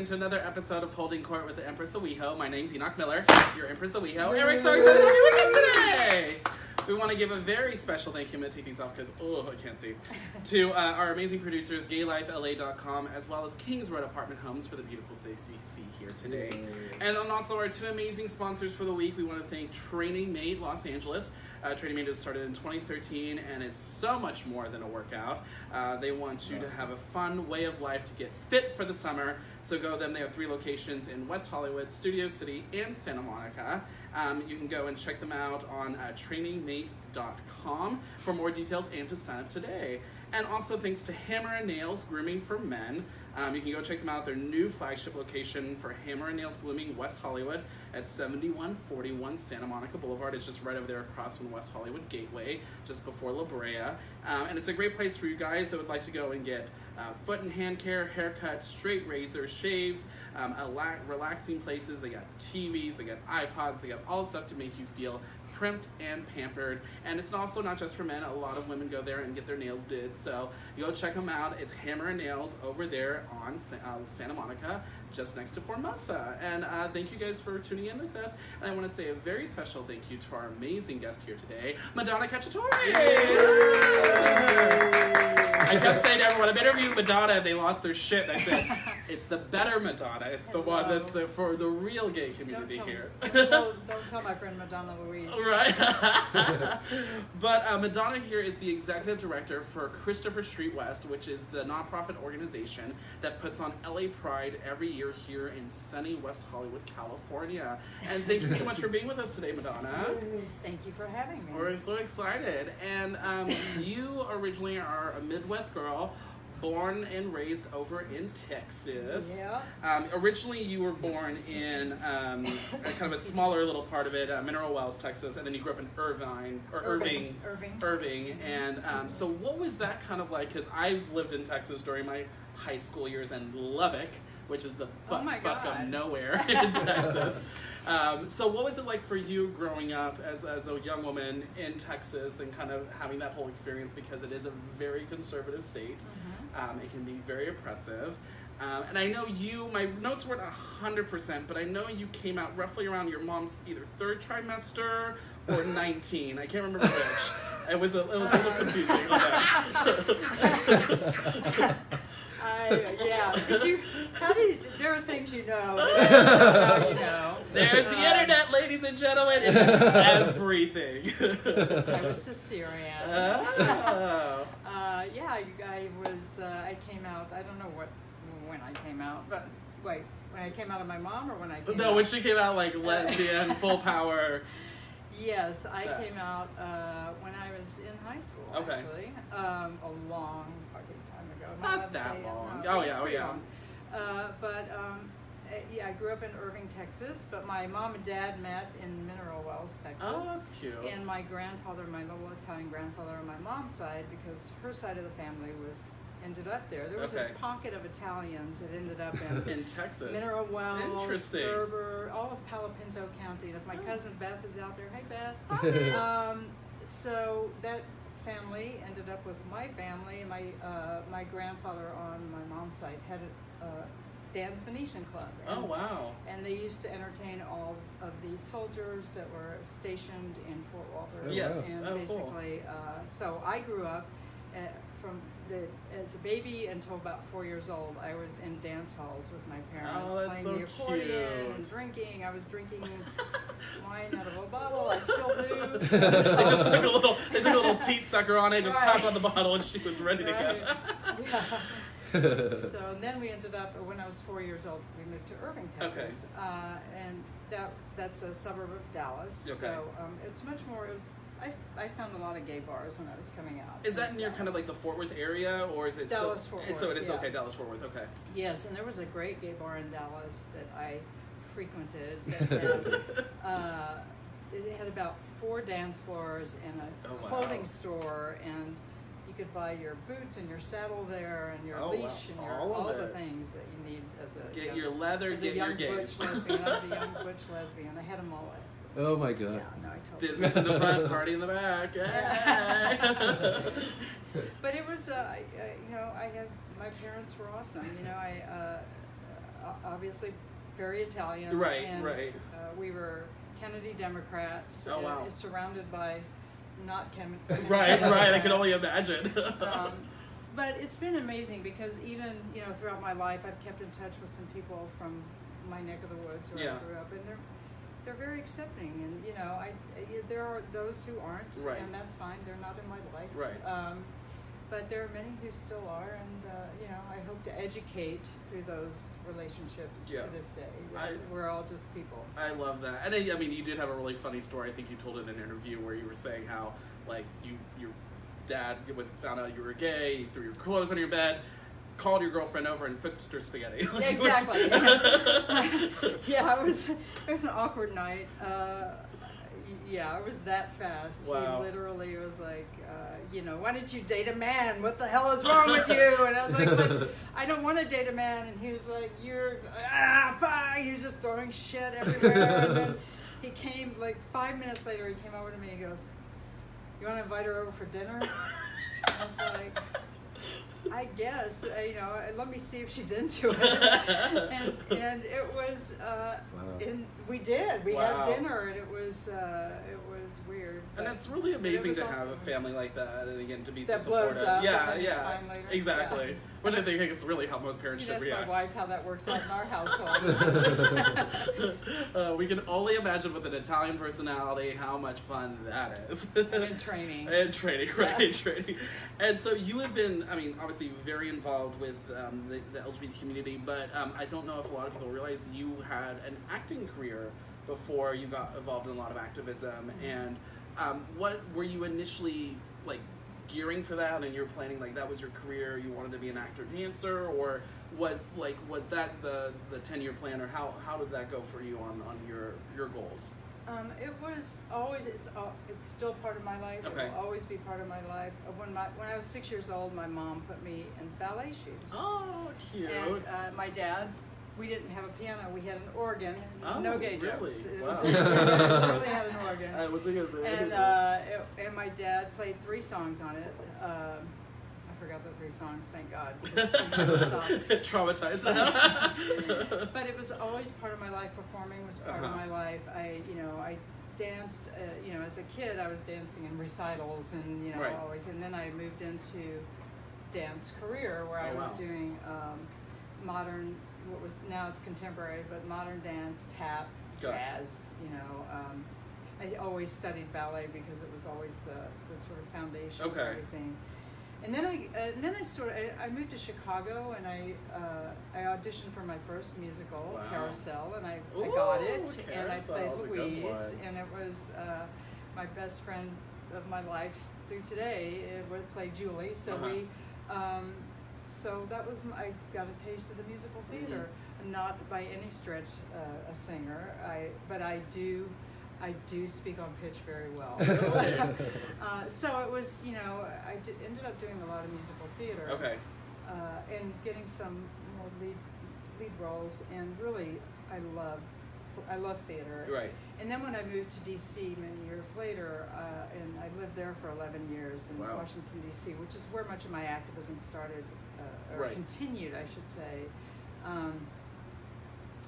To another episode of Holding Court with the Empress of WeHo. My name's Enoch Miller, your Empress of WeHo. Eric's so excited to be with us today! We want to give a very special thank you, I'm going to take these off because, I can't see, to our amazing producers, GayLifeLA.com, as well as Kings Road Apartment Homes for the beautiful space you see here today. And then also our two amazing sponsors for the week. We want to thank Training Mate Los Angeles. Training Mate was started in 2013 and is so much more than a workout. They want you to have a fun way of life to get fit for the summer. So go to them. They have 3 locations in West Hollywood, Studio City, and Santa Monica. You can go and check them out on trainingmate.com for more details and to sign up today. And also thanks to Hammer and Nails Grooming for Men. You can go check them out at their new flagship location for Hammer and Nails Grooming, West Hollywood at 7141 Santa Monica Boulevard. It's just right over there across from the West Hollywood Gateway, just before La Brea. And it's a great place for you guys that would like to go and get foot and hand care, haircuts, straight razors, shaves, relaxing places. They got TVs, they got iPods, they got all the stuff to make you feel primped and pampered. And it's also not just for men. A lot of women go there and get their nails did. So you go check them out. It's Hammer and Nails over there on Santa Monica, just next to Formosa. And thank you guys for tuning in with us. And I want to say a very special thank you to our amazing guest here today, Madonna Cacciatore. I kept saying to everyone, I've interviewed Madonna and they lost their shit. And I said, it's the better Madonna. It's the one that's for the real gay community here. Don't tell my friend Madonna Louise. Right. But Madonna here is the executive director for Christopher Street West, which is the nonprofit organization that puts on LA Pride every year here in sunny West Hollywood, California. And thank you so much for being with us today, Madonna. Thank you for having me. We're so excited. And you originally are a Midwest girl, born and raised over in Texas. Yeah. Originally, you were born in kind of a smaller little part of it, Mineral Wells, Texas, and then you grew up in Irving. And so what was that kind of like? Because I've lived in Texas during my high school years in Lubbock, which is the fuck of nowhere in Texas. So what was it like for you growing up as a young woman in Texas and kind of having that whole experience, because it is a very conservative state. Mm-hmm. It can be very oppressive. And I know my notes weren't 100%, but I know you came out roughly around your mom's either 3rd trimester or 19. I can't remember which. It was a little confusing. There are things you know. How you know. There's the internet, ladies and gentlemen. It is everything. I was Caesarean. Oh. I came out, I don't know when I came out, but wait, when I came out of my mom or when I came out? No, when she came out like lesbian, full power. Yes, I came out when I was in high school, actually. A long fucking time ago. Not that long. No, I grew up in Irving, Texas, but my mom and dad met in Mineral Wells, Texas. Oh, that's cute. And my grandfather, my little Italian grandfather on my mom's side, because her side of the family ended up there. There was this pocket of Italians that ended up in Texas. Mineral Wells, interesting. Gerber, all of Palo Pinto County. And if my cousin Beth is out there, hey Beth. Hi. So that family ended up with my family. My grandfather on my mom's side had Dan's Venetian Club. Oh, wow. And they used to entertain all of the soldiers that were stationed in Fort Walter. Yes. And basically, so I grew up as a baby until about 4 years old. I was in dance halls with my parents, playing the accordion and drinking. I was drinking wine out of a bottle. I still do. They just took a little teat sucker on it, just tapped on the bottle, and she was ready to go. Yeah. So and then we ended up, when I was 4 years old, we moved to Irving, Texas. And that's a suburb of Dallas. Okay. So it's much more, I found a lot of gay bars when I was coming out. Is that near kind of like the Fort Worth area, or is it Dallas, Fort Worth? So it is, okay, Dallas, Fort Worth, okay. Yes, and there was a great gay bar in Dallas that I frequented that had, it had about 4 dance floors and a clothing store, and you could buy your boots and your saddle there, and your leash, and all the things that you need as a your leather, get your gauge. Butch lesbian. I was a young butch lesbian. I had a mullet. Oh my god. Yeah, no, I totally. Business in the front, party in the back. Yeah. But it was, my parents were awesome. obviously very Italian. Right, and, right. We were Kennedy Democrats. Oh, wow. Surrounded by not Kennedy. Right, right. I can only imagine. But it's been amazing because even, throughout my life, I've kept in touch with some people from my neck of the woods where I grew up, and they're very accepting. And there are those who aren't, right. and that's fine. They're not in my life. Right. But there are many who still are, and I hope to educate through those relationships to this day. We're all just people. I love that. And I mean, you did have a really funny story. I think you told it in an interview where you were saying how, like, your dad found out you were gay, you threw your clothes on your bed, called your girlfriend over and fixed her spaghetti. Like, exactly. It was an awkward night. It was that fast. Wow. He literally was like, why didn't you date a man? What the hell is wrong with you? And I was like, but I don't want to date a man. And he was like, fine. He was just throwing shit everywhere. And then he came, like 5 minutes later, he came over to me and goes, you want to invite her over for dinner? I was like, I guess, let me see if she's into it. and it was, and we did. We had dinner, and it was weird. And it's really amazing to have a family like that, and again, to be so supportive. Blows up, yeah, and it's fine later. Exactly. Yeah. Which I think is really how most parents should react. That's my wife, how that works out in our household. We can only imagine with an Italian personality how much fun that is. And in training. And training, right? Yeah. Training. And so you have been, obviously very involved with the LGBT community, but I don't know if a lot of people realize you had an acting career before you got involved in a lot of activism. And what were you initially like gearing for that, and you're planning like that was your career, you wanted to be an actor dancer, or was that the 10-year plan, or how did that go for you on your goals? It was always, it's still part of my life. Okay. It will always be part of my life. When I was 6 years old, my mom put me in ballet shoes. Oh, cute. And my dad, we didn't have a piano, we had an organ. Oh, no gay really? jokes. It Wow. was, we literally had an organ. I was thinking And my dad played 3 songs on it. I forgot the 3 songs, thank God. Traumatized. But it was always part of my life. Performing was part of my life. I danced. As a kid, I was dancing in recitals, and right. always. And then I moved into dance career, where I was doing modern. What was now it's contemporary, but modern dance, tap, jazz. I always studied ballet because it was always the sort of foundation of everything. And then I moved to Chicago, and I auditioned for my first musical, Carousel, and I got it, Carousel, and I played Louise, and it was my best friend of my life through today. It would play Julie, so so that was I got a taste of the musical theater. Not by any stretch a singer, but I do speak on pitch very well. So it was, ended up doing a lot of musical theater. Okay. And getting some more lead roles, and really, I love theater. Right. And then when I moved to D.C. many years later, and I lived there for 11 years in Washington, D.C., which is where much of my activism started, or continued, I should say.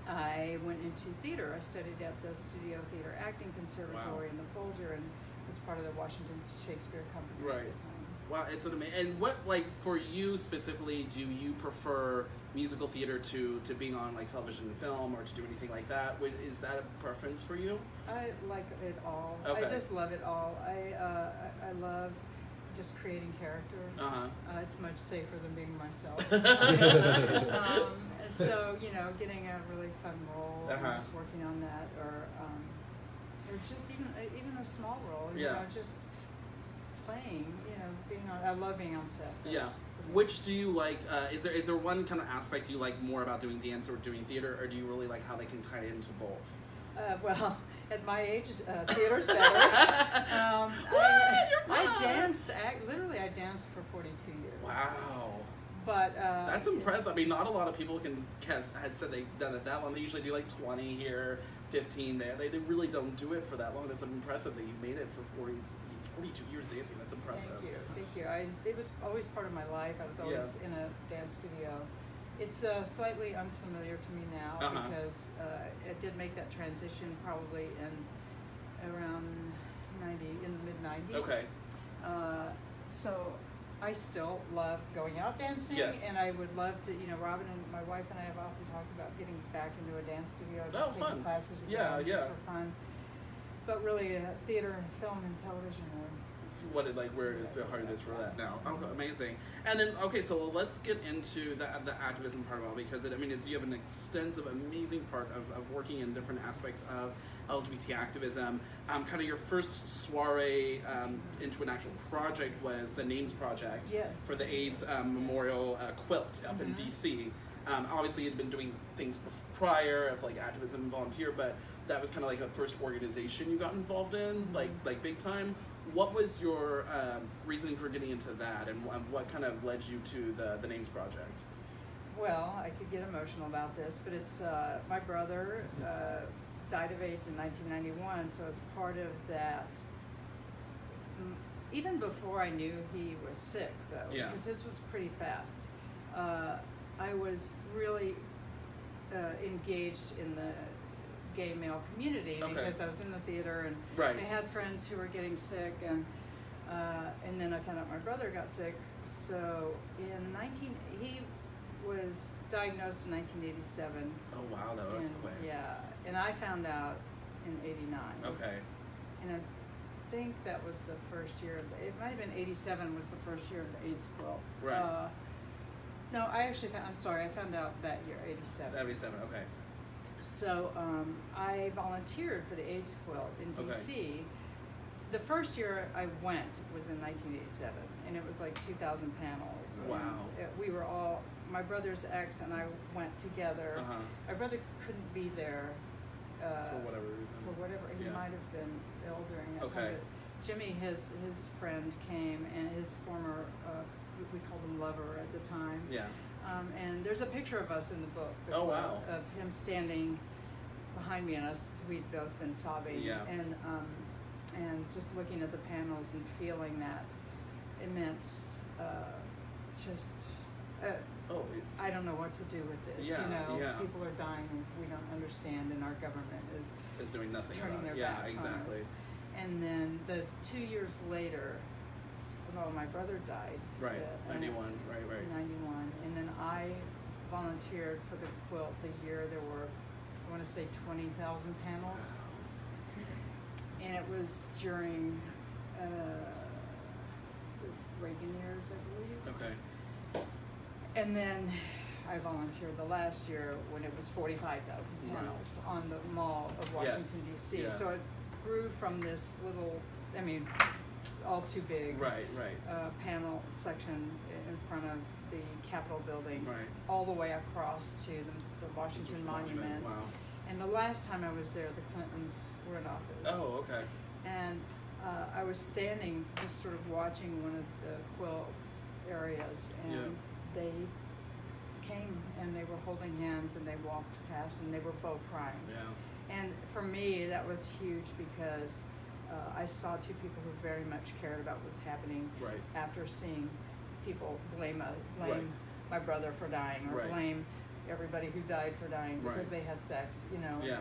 I went into theater. I studied at the Studio Theater Acting Conservatory in the Folger, and was part of the Washington Shakespeare Company at the time. Wow, it's an amazing. And what, like, for you specifically, do you prefer musical theater to being on like television and film, or to do anything like that? Is that a preference for you? I like it all. Okay. I just love it all. I love just creating character. It's much safer than being myself. So, getting a really fun role, just working on that, or just even a small role, just playing, being on. I love being on set. Yeah. Which do you like? Is there one kind of aspect you like more about doing dance or doing theater, or do you really like how they can tie into both? Well, at my age, theater's better. I danced. Literally, I danced for 42 years. Wow. But that's impressive. I mean, not a lot of people had said they've done it that long. They usually do like 20 here, 15 there. They really don't do it for that long. That's impressive that you made it for 42 years dancing. That's impressive. Thank you. It was always part of my life. I was always in a dance studio It's slightly unfamiliar to me now because I did make that transition probably in around in the mid-90s. Okay. So I still love going out dancing, and I would love to, Robin and my wife and I have often talked about getting back into a dance studio, just taking classes again, just for fun. But really, theater, film, and television are where is the heart is for that now? Oh, amazing. And then, okay, so let's get into the activism part of it, because you have an extensive, amazing part of working in different aspects of LGBT activism. Kind of your first soiree into an actual project was the Names Project for the AIDS Memorial Quilt up in DC. Obviously, you'd been doing things prior of like activism and volunteer, but that was kind of like the first organization you got involved in, like big time. What was your reasoning for getting into that, and what kind of led you to the Names Project? Well, I could get emotional about this, but it's my brother died of AIDS in 1991, so as part of that, even before I knew he was sick, though, because this was pretty fast, I was really engaged in the gay male community because I was in the theater and I had friends who were getting sick, and then I found out my brother got sick. So he was diagnosed in 1987. Oh wow, that was quick. Yeah, and I found out in '89. Okay. And I think that was the first year it might have been '87 was the first year of the AIDS quilt. Right. No, I found out that year, '87. '87, okay. So I volunteered for the AIDS quilt in DC. Okay. The first year I went was in 1987, and it was like 2,000 panels. Wow. We were all, my brother's ex and I went together. My brother couldn't be there. For whatever reason. He might have been ill during that time. But Jimmy, his friend, came, and his former, we called him lover at the time. Yeah. And there's a picture of us in the book. Of him standing behind me, and us. We'd both been sobbing. Yeah. And just looking at the panels and feeling that immense, I don't know what to do with this. People are dying, we don't understand, and our government is doing nothing turning about it. Their backs on us. And then 2 years later, my brother died. Right, 91, right. 91, and then I volunteered for the quilt the year there were, I want to say 20,000 panels. Wow. And it was during the Reagan years, I believe. Okay. And then I volunteered the last year when it was 45,000 panels on the Mall of Washington, D.C. Yes. So it grew from this little, all too big panel section in front of the Capitol building, all the way across to the Washington Monument. Wow. And the last time I was there, the Clintons were in office. Oh, okay. And I was standing, just sort of watching one of the quilt areas, and they came and they were holding hands and they walked past and they were both crying. Yeah. And for me, that was huge because I saw two people who very much cared about what was happening after seeing people blame my brother for dying, or blame everybody who died for dying because they had sex. It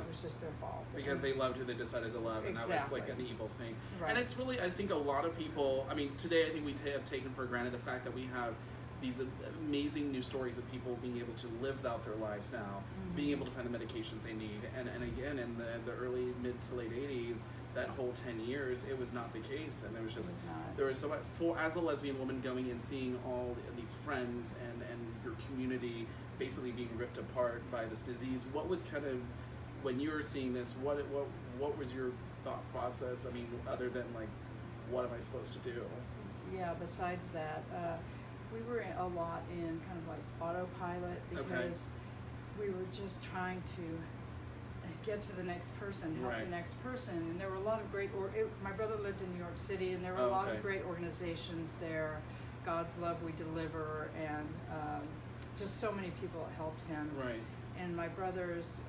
was just their fault. Because they loved who they decided to love, and that was like an evil thing. Right. And it's really, I think a lot of people, today I think we have taken for granted the fact that we have these amazing new stories of people being able to live out their lives now, being able to find the medications they need. And again, in the early, mid to late 80s, that whole 10 years, it was not the case. And there was just, there was so much, as a lesbian woman going and seeing all these friends and your community basically being ripped apart by this disease, what was kind of, when you were seeing this, what was your thought process? Other than like, what am I supposed to do? Yeah, besides that, we were a lot in kind of like autopilot because we were just trying to get to the next person, help the next person. And there were a lot of great, my brother lived in New York City, and there were a lot of great organizations there. God's Love We Deliver, and just so many people helped him. Right. And my brother's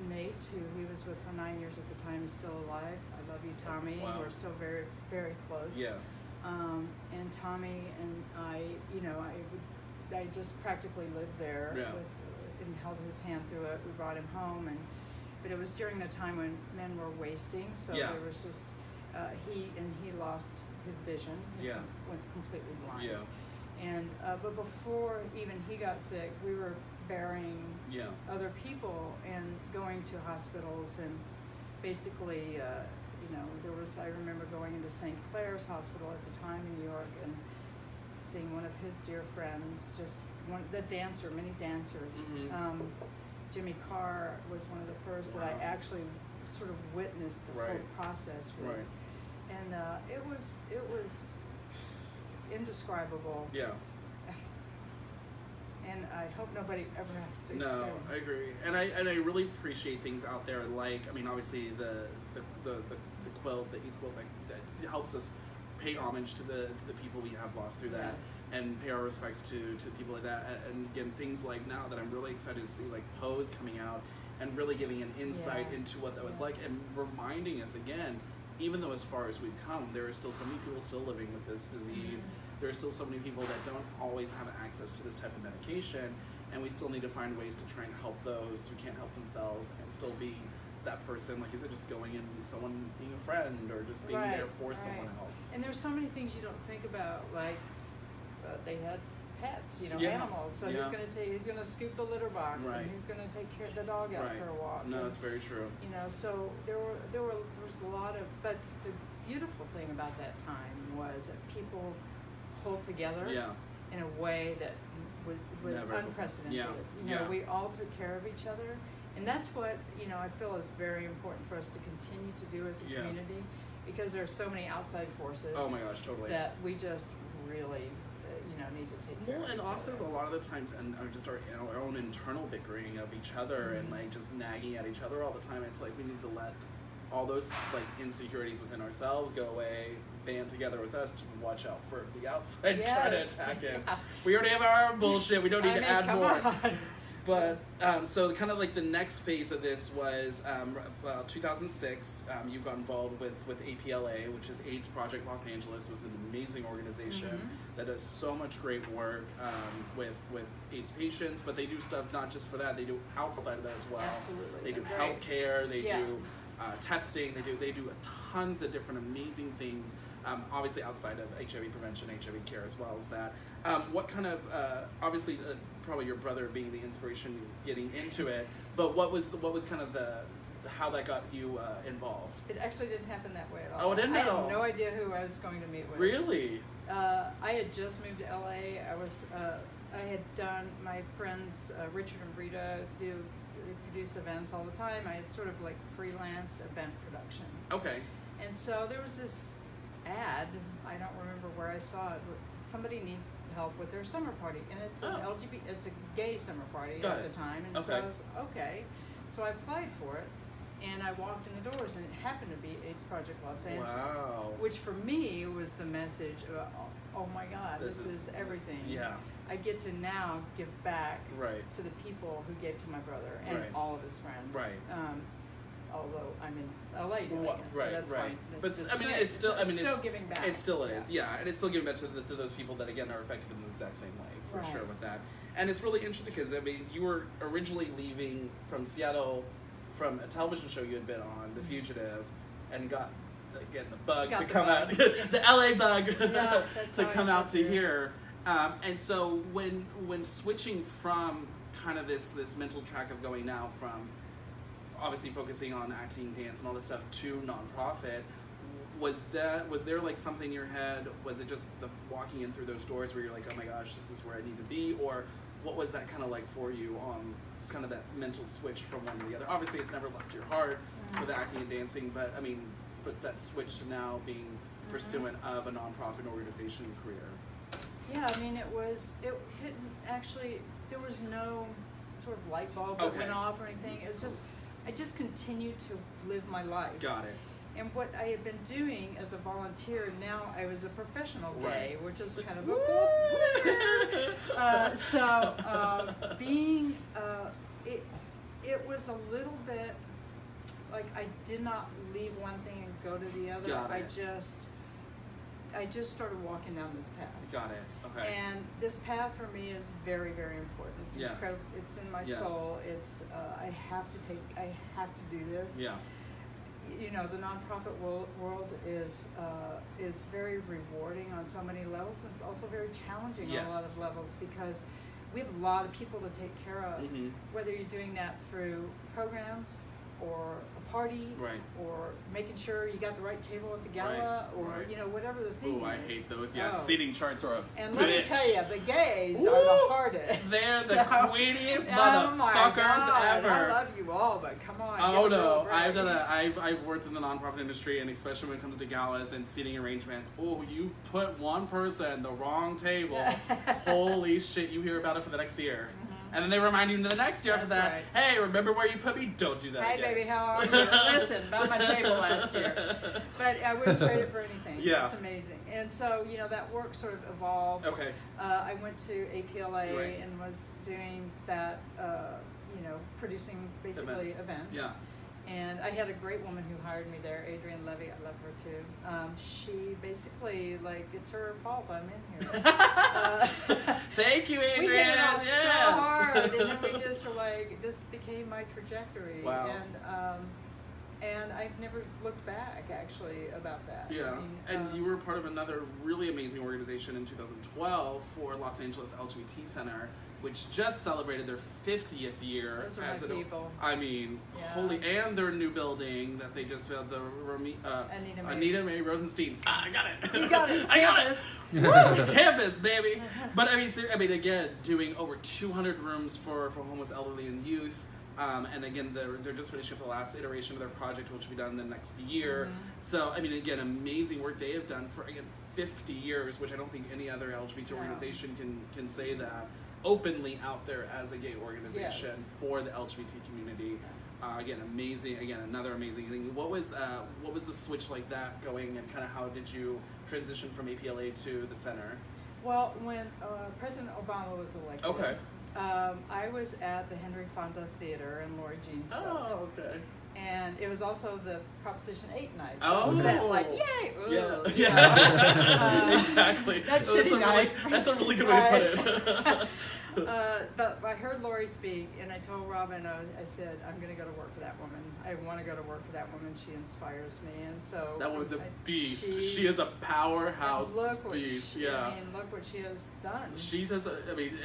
mate, who he was with for 9 years at the time, is still alive. I love you, Tommy. Wow. We're still very, very close. Yeah. And Tommy and I would I just practically lived there and held his hand through it. We brought him home, but it was during the time when men were wasting, so there was just he lost his vision. He went completely blind. And but before even he got sick, we were burying other people and going to hospitals, and basically I remember going into St. Clair's Hospital at the time in New York and seeing one of his dear friends, many dancers. Jimmy Carr was one of the first that I actually sort of witnessed the whole process with. And it was indescribable. And I hope nobody ever has to experience. No, I agree, and I really appreciate things out there like, I mean, obviously the quilt, the Eats quilt, that helps us pay homage to the people we have lost through that, and pay our respects to people like that. And again, things like now that I'm really excited to see, like Pose coming out and really giving an insight into what that was like, and reminding us again, even though as far as we've come, there are still so many people still living with this disease. There are still so many people that don't always have access to this type of medication, and we still need to find ways to try and help those who can't help themselves and still be that person, like you said, just going in with someone, being a friend, or just being there for someone else. And there's so many things you don't think about, like they had pets, animals. So he's gonna scoop the litter box, and he's gonna take care of the dog out for a walk. No, that's very true. So there was a lot of, but the beautiful thing about that time was that people pulled together in a way that was unprecedented. We all took care of each other. And that's what, I feel is very important for us to continue to do as a community, because there are so many outside forces. Oh my gosh, totally. That we just really, need to take care of. And also a lot of the times, and just our own internal bickering of each other and like just nagging at each other all the time. It's like we need to let all those like insecurities within ourselves go away, band together with us to watch out for the outside trying to attack it. We already have our own bullshit. We don't need to add more. On. But so kind of like the next phase of this was 2006. You got involved with APLA, which is AIDS Project Los Angeles. Was an amazing organization that does so much great work with AIDS patients. But they do stuff not just for that. They do outside of that as well. Absolutely. They do healthcare. They do testing. They do tons of different amazing things. Obviously outside of HIV prevention, HIV care as well as that. What kind of obviously probably your brother being the inspiration getting into it, but what was kind of the how that got you involved? It actually didn't happen that way at all. Oh, I didn't know. I had no idea who I was going to meet with. Really? I had just moved to LA. I had done, my friends Richard and Brita they produce events all the time. I had sort of like freelanced event production. Okay. And so there was this ad, I don't remember where I saw it, but somebody needs help with their summer party, and it's an it's a gay summer party at the time, and so I was so I applied for it, and I walked in the doors, and it happened to be AIDS Project Los Angeles, which for me was the message of, oh my God, this is everything. I get to now give back to the people who gave to my brother and all of his friends. Although I'm in LA doing it, so that's fine. But I mean, it's still giving back. It still is, and it's still giving back to those people that again are affected in the exact same way, for sure with that. And it's really interesting because I mean, you were originally leaving from Seattle from a television show you had been on, The Fugitive, and got the bug to come out, the LA bug to come out to here. And so when switching from kind of this mental track of going now from obviously focusing on acting, dance, and all this stuff to nonprofit, was there like something in your head? Was it just the walking in through those doors where you're like, oh my gosh, this is where I need to be? Or what was that kind of like for you on kind of that mental switch from one to the other? Obviously, it's never left your heart for the acting and dancing, but I mean, that switch to now being pursuant of a nonprofit organization career. Yeah, I mean, it didn't actually, there was no sort of light bulb that went off or anything. It was just, I just continued to live my life. Got it. And what I had been doing as a volunteer, now I was a professional gay, which is kind of a cool thing. Being, it was a little bit, like I did not leave one thing and go to the other. I just I just started walking down this path. Got it. Okay. And this path for me is very, very important. It's Yes. incredible. It's in my Yes. soul. It's I have to do this. Yeah. You know, the nonprofit world is very rewarding on so many levels, and it's also very challenging on a lot of levels because we have a lot of people to take care of. Mm-hmm. Whether you're doing that through programs or a party, Right. or making sure you got the right table at the gala, Right. or Right. you know, whatever the thing Ooh, is. I hate those. Yeah, Oh. seating charts are a And bitch. let me tell you, the gays Ooh, are the hardest. They're the So- queeniest Oh my motherfuckers God, ever. I love you all, but come on. Oh give a little no, break. I've done that. I've worked in the nonprofit industry, and especially when it comes to galas and seating arrangements. Oh, you put one person the wrong table. Holy shit! You hear about it for the next year, and then they remind you the next year after That's that. right. Hey, remember where you put me? Don't do that Hey again. baby, how are you? Listen, about my table last year. But I wouldn't trade it for anything. Yeah. It's amazing. And so, you know, that work sort of evolved. Okay. I went to APLA Right. and was doing that, you know, producing basically events. Yeah. And I had a great woman who hired me there, Adrienne Levy. I love her too. She basically, like, it's her fault I'm in here. Thank you, Adrienne. We hit it off Yes. so hard, and then we just were like, this became my trajectory. Wow. And I've never looked back, actually, about that. Yeah, I mean, and you were part of another really amazing organization in 2012 for Los Angeles LGBT Center, which just celebrated their 50th year. Those are my people. I mean, Yeah. holy, and their new building that they just built, the Anita May Rosenstein. I got it. You got it. I got Campus. it. Woo! Campus, baby. But I mean, again, doing over 200 rooms for homeless elderly and youth. And again, they're just finishing up the last iteration of their project, which will be done in the next year. Mm-hmm. So, I mean, again, amazing work they have done for, again, 50 years, which I don't think any other LGBT No. organization can say that openly out there as a gay organization Yes. for the LGBT community. Again, amazing. Again, another amazing thing. What was the switch like that going, and kind of how did you transition from APLA to the center? Well, when President Obama was elected, Okay. I was at the Henry Fonda Theater and Lori Jean spoke. Oh, okay. And it was also the Proposition 8 night. So Oh. it was that, like, yay! Yeah. Ugh, you Yeah. know. Exactly. That So shitty night. That's a really good way to put it. But I heard Lori speak, and I told Robin, I said, I'm going to go to work for that woman. I want to go to work for that woman. She inspires me. And so That woman's a beast. She she's- is a powerhouse and look what beast. she, Yeah. I mean, look what she has done. She does. I mean,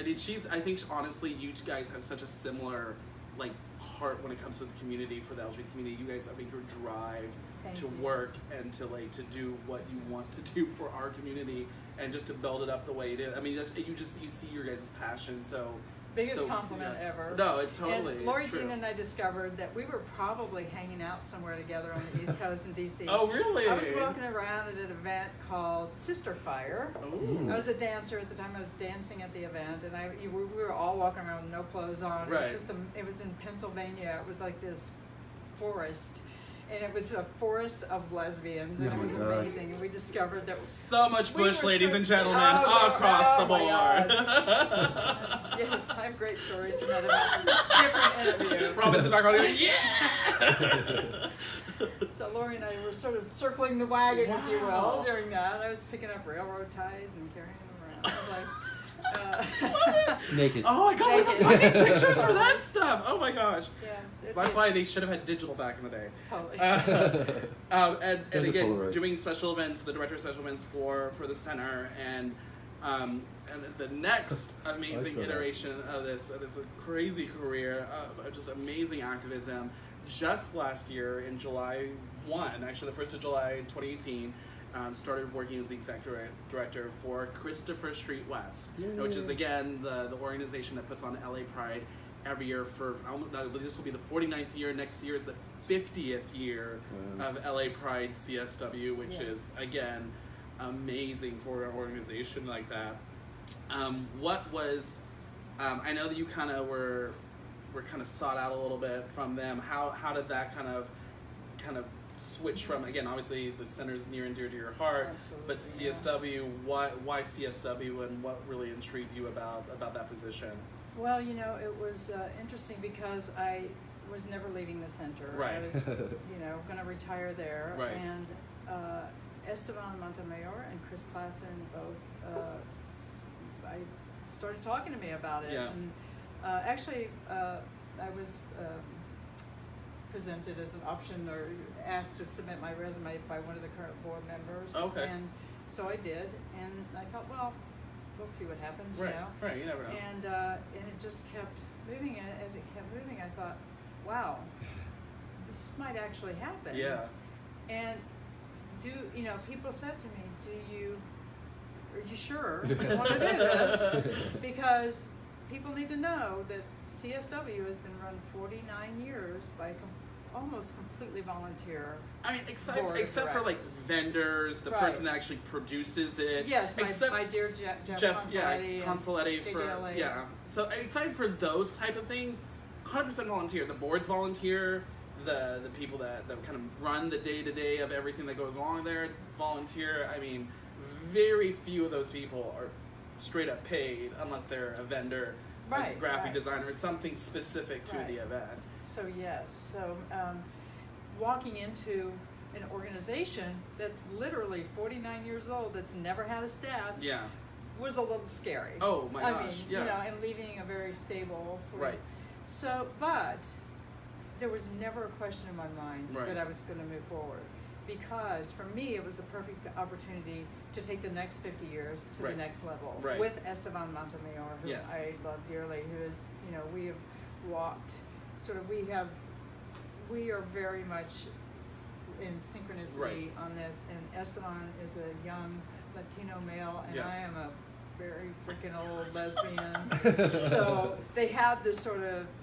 I think honestly, you guys have such a similar, like, heart when it comes to the community, for the LGBT community. You guys, I think, your drive Thank to you. work and to do what you want to do for our community, and just to build it up the way it is. I mean, you see your guys' passion. So Biggest so, compliment yeah. ever. No, it's totally. And Lori it's true. Jean and I discovered that we were probably hanging out somewhere together on the East Coast in DC. Oh, really? I was walking around at an event called Sister Fire. Ooh. I was a dancer at the time. I was dancing at the event, and we were all walking around with no clothes on. Right. It was it was in Pennsylvania. It was like this forest, and it was a forest of lesbians, and Oh it my was God. amazing. And we discovered that. So much We bush, were ladies so- and gentlemen, Oh, across the my board. Yes, I have great stories from that event. Different interview. Robin's in the background going, yeah! So Lori and I were sort of circling the wagon, if you Wow. will, during that. I was picking up railroad ties and carrying them around. I was like, Naked. Oh, I got Naked. the fucking pictures for that stuff. Oh my gosh. yeah. That's why they should have had digital back in the day. Totally. And There's a again, Polaroid. doing special events, the director of special events for the center, and the next amazing saw that. iteration of this crazy career of just amazing activism. Just last year, in July 1, actually the 1st of July 2018, started working as the executive director for Christopher Street West, which is again the organization that puts on LA Pride every year for, this will be the 49th year. Next year is the 50th year of LA Pride CSW, which Yes. is, again, amazing for an organization like that. What was, I know that you kind of were kind of sought out a little bit from them. How did that kind of switch from, again, obviously the center's near and dear to your heart, Absolutely, but CSW, why CSW, and what really intrigued you about that position? Well, you know, it was interesting because I was never leaving the center. Right. I was, going to retire there. Right. Esteban Montemayor and Chris Klassen both, I started talking to me about it. Yeah. And actually, I was presented as an option or asked to submit my resume by one of the current board members. Okay. And so I did, and I thought, well, we'll see what happens, Right. you know. Right. You never know. And it just kept moving, and as it kept moving, I thought, wow, this might actually happen. Yeah. And people said to me, are you sure you want to do this? Because people need to know that CSW has been run 49 years by almost completely volunteer. I mean, except for like vendors, the Right. person that actually produces it. Yes, except my dear Jeff Consoletti, Consoletti for GayLifLA. yeah. So aside for those type of things, 100% volunteer. The boards volunteer. The people that kind of run the day-to-day of everything that goes along there volunteer. I mean, very few of those people are straight up paid unless they're a vendor, Right, a graphic right. designer, something specific to Right. the event. So yes, walking into an organization that's literally 49 years old, that's never had a staff, Yeah. was a little scary. Oh my I gosh. mean, Yeah. and leaving a very stable sort Right. of. So, but there was never a question in my mind Right. that I was going to move forward, because for me it was a perfect opportunity to take the next 50 years to Right. the next level Right. with Esteban Montemayor, who Yes. I love dearly, who is, we have walked we are very much in synchronicity Right. on this, and Esteban is a young Latino male, and Yeah. I am a very freaking old lesbian. So they have this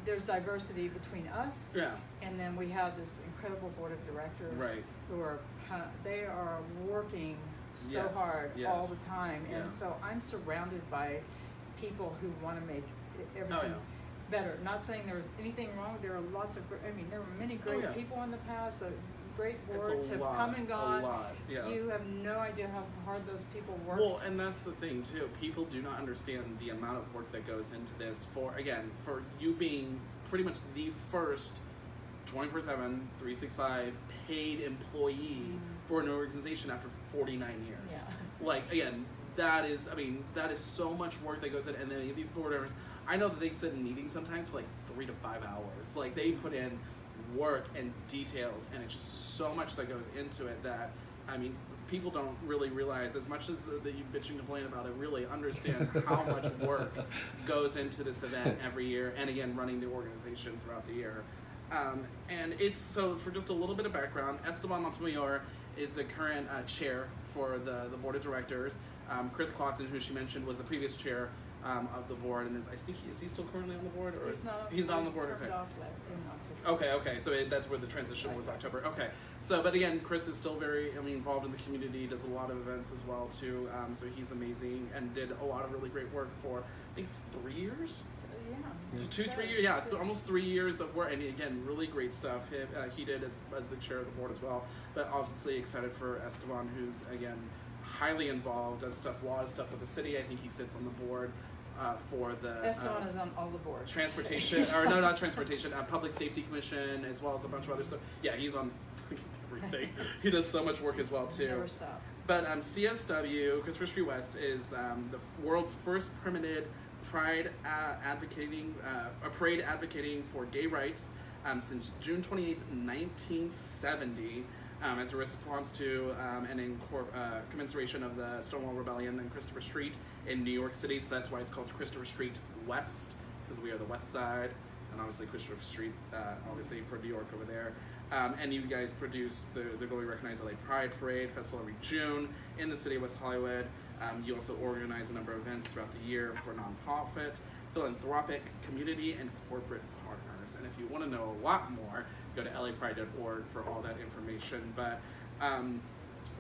there's diversity between us, Yeah. and then we have this incredible board of directors Right. who are they are working so Yes, hard yes. all the time, and Yeah. so I'm surrounded by people who want to make everything Oh, better. Not saying there's anything wrong. There are lots of there were many great yeah. people in the past. Great It's a boards have lot, come and gone. A lot. Yeah. You have no idea how hard those people worked. Well, and that's the thing too. People do not understand the amount of work that goes into this. For you being pretty much the first 24/7, 365 paid employee for an organization after 49 years. Yeah. Like again, that is so much work that goes in, and then these board members. I know that they sit in meetings sometimes for like 3 to 5 hours. Like they put in work and details, and it's just so much that goes into it that people don't really realize, as much as that you bitch and complain about it, really understand how much work goes into this event every year, and again running the organization throughout the year. And it's so, for just a little bit of background, Esteban Montemayor is the current chair for the board of directors. Chris Klassen, who she mentioned, was the previous chair of the board, and is he still currently on the board? Or He's not on the board. Turned Okay. off in October. Okay. So that's where the transition was, October. Okay. So, but again, Chris is still very, involved in the community. Does a lot of events as well too. So he's amazing and did a lot of really great work for, I think, 3 years. Yeah. 3 years. Yeah, almost 3 years of work. And again, really great stuff. He did as the chair of the board as well. But obviously excited for Esteban, who's again highly involved, does a lot of stuff with the city. I think he sits on the board. For the Esteban is on all the boards. Transportation, or no, not transportation, Public Safety Commission, as well as a bunch of other stuff. Yeah, he's on everything. He does so much work as well too. Never stops. But CSW, Christopher Street West, is the world's first permitted parade advocating for gay rights since June 28th, 1970. As a response to and in commensuration of the Stonewall Rebellion and Christopher Street in New York City. So that's why it's called Christopher Street West, because we are the West Side, and obviously Christopher Street, obviously for New York over there. And you guys produce the Globally Recognized LA Pride Parade Festival every June in the city of West Hollywood. You also organize a number of events throughout the year for nonprofit, philanthropic, community, and corporate partners. And if you want to know a lot more, go to lapride.org for all that information. But